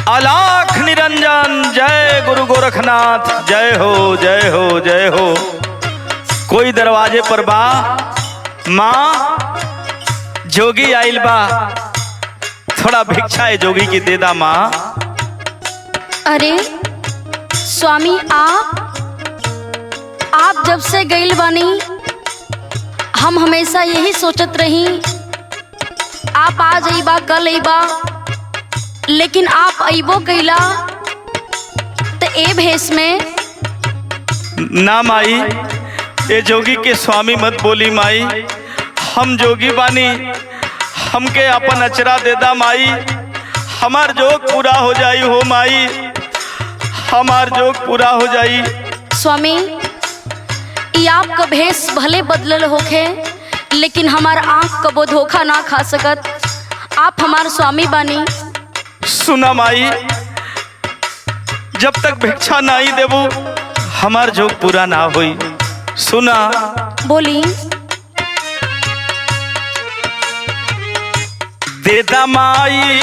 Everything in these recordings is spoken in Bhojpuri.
अलाख निरंजन जय गुरु गोरखनाथ जय हो जय हो जय हो। कोई दरवाजे पर बा माँ जोगी आइल बा, थोड़ा भिक्षा है जोगी की दे दा माँ। अरे स्वामी आप जब से गइल बानी हम हमेशा यही सोचत रही आप आ जाइबा कल अइबा, लेकिन आप अइबो कइला तो ए भेष में। ना माई ये जोगी के स्वामी मत बोली माई, हम जोगी बानी, हमके अपन अचरा दे दा माई, हमार जोग पूरा हो जाई हो माई, हमार जोग पूरा हो जाई। स्वामी ई आपका भेष भले बदलल होखे, लेकिन हमार आँख कबो धोखा ना खा सकत। आप हमार स्वामी बानी। सुना माई, जब तक भिक्षा ना ही देबू हमार जोग पूरा ना होई। सुना बोली। देदा माई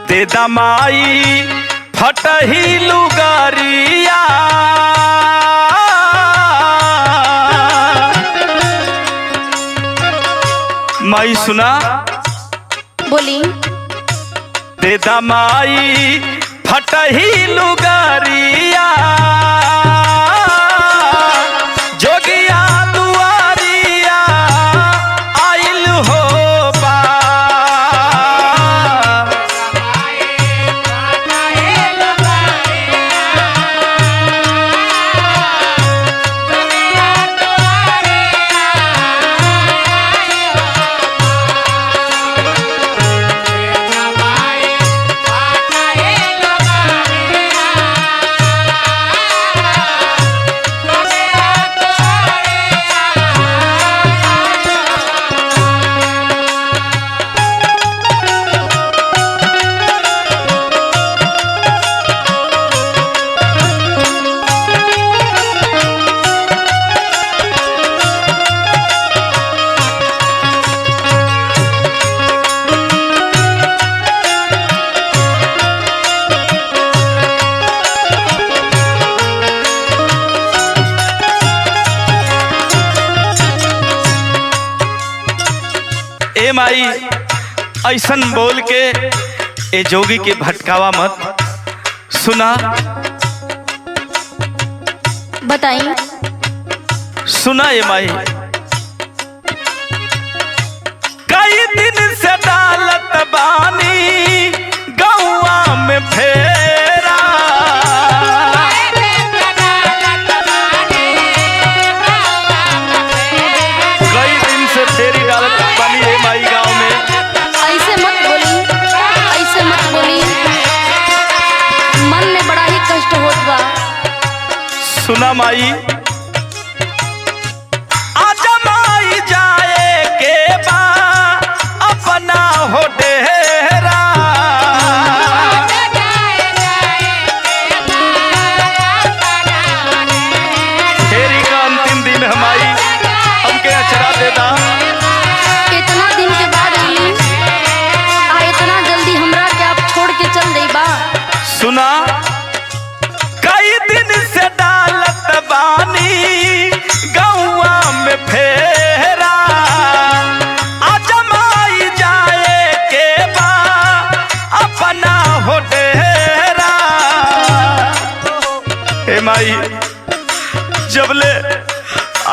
देदा माई फटही लुगारिया, माई सुना। बोली। देदा माई फटही लुगारिया, जोगिया दुआरिया आइल हो बा। ए माई ऐसन बोल के ए जोगी के भटकावा मत। सुना बताई। सुना ए माई, कई दिन से डालत बानी गौआ में फेरा, कई दिन से फेरी डालत बानी ए माई गाँव में। ऐसे मत बोली, ऐसे मत बोली, मन में बड़ा ही कष्ट होत बा। सुना माई, आजा माई जाए के बा अपना हो डेरा, फेरी का अंतिम दिन है माई, हमके अचरा दे दा। इतना दिन के बाद अइली आ इतना जल्दी हमरा के आप छोड़ के चल देबा। सुना कई दिन से डालत बानी गौआ में फेरा, आजा माई जाए के बा अपना हो डेरा। हे माई जबले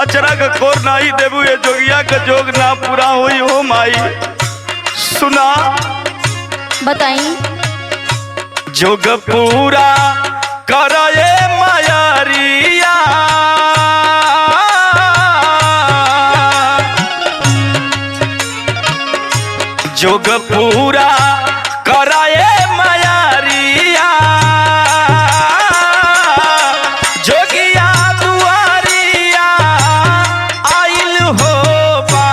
अचरा का कोर नाही देबू ये जोगिया का जोग ना पूरा होई हो माई। सुना बताई। जोग पूरा करे मायारिया, जोग पूरा कराए मायारिया, जोगिया दुआरिया आइल हो बा।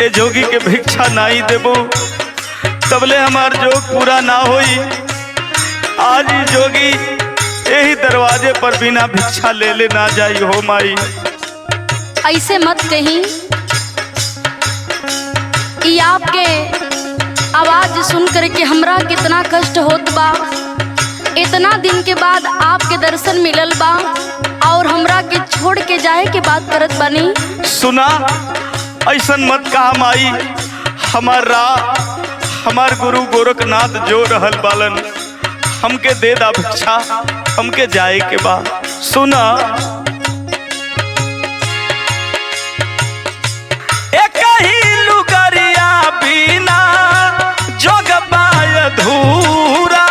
ए जोगी के भिक्षा नहीं देबो तबले हमार जोग पूरा ना होई। आज ही जोगी यही दरवाजे पर बिना भिक्षा ले ले ना जाई हो माई। ऐसे मत कहीं। ये आपके आवाज सुन करके हमरा कितना कष्ट होत बा। इतना दिन के बाद आपके दर्शन मिलल बा और हमरा के छोड़ के जाए के बात करत बानी। सुना, ऐसन मत कहा माई। हमार गुरु गोरखनाथ जो रहल बालन, हमके दे दा भिक्षा, हमके जाए के बा। सुना, एक ही लुगरिया बिना जोग पाय धूरा।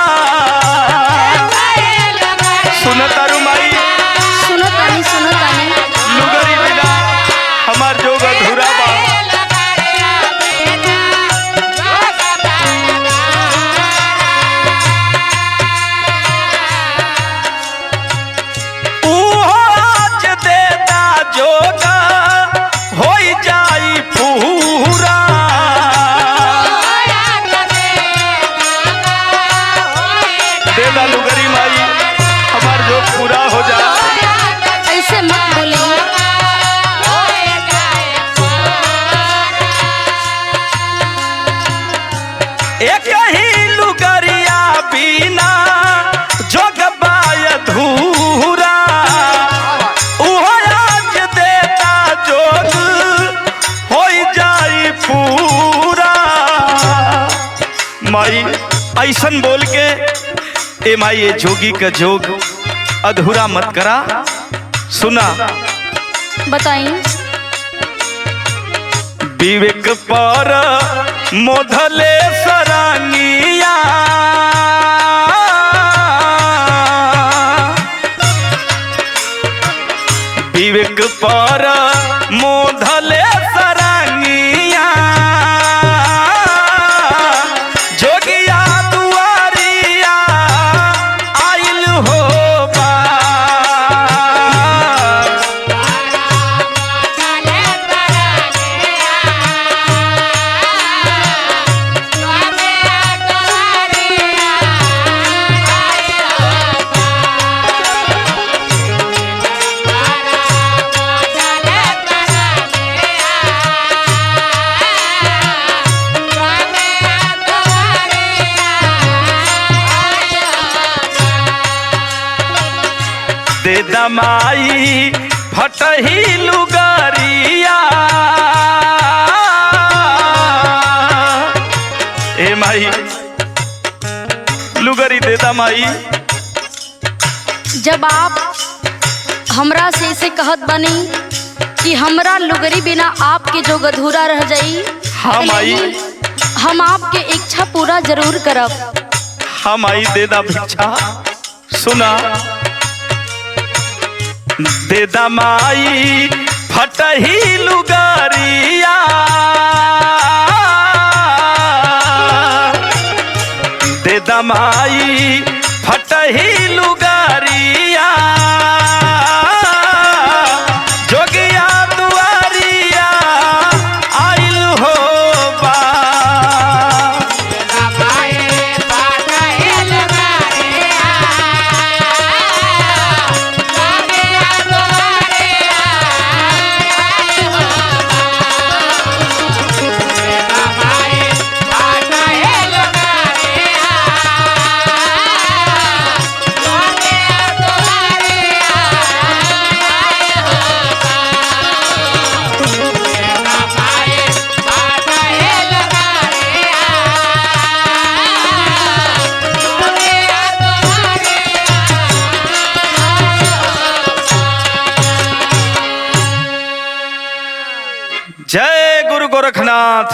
सुना तारू माई, सुनो तानी लुगरी बिना हमार जोग अधूरा बा। लुगरी माई हमार जो पूरा हो जा। ऐसे मत बोले। एक ही लुगरिया बिना जोग पाय धूरा। आज देता जोग हो जाई पूरा। माई ऐसन बोल के ए माई ये जोगी का जोग अधूरा मत करा। सुना, बताई। विवेक पर मोधले सरांगिया। विवेक पर मोधले सरांगिया। जोगिया दुआरिया आइल हो बा। दे दमाई फटही लुगरिया। ए माई लुगरी दे दमाई। जब आप हमरा से इसे कहत बनी कि हमरा लुगरी बिना आपके जो अधूरा रह जाई। हाँ माई, हम आपके इच्छा पूरा जरूर करब। हाँ माई, दे दा भिक्षा। सुना, दे दा माई फटही लुगरिया। दे दा माई फटही लुगरिया। जोगिया दुआरिया आइल हो बा। जय गुरु गोरखनाथ।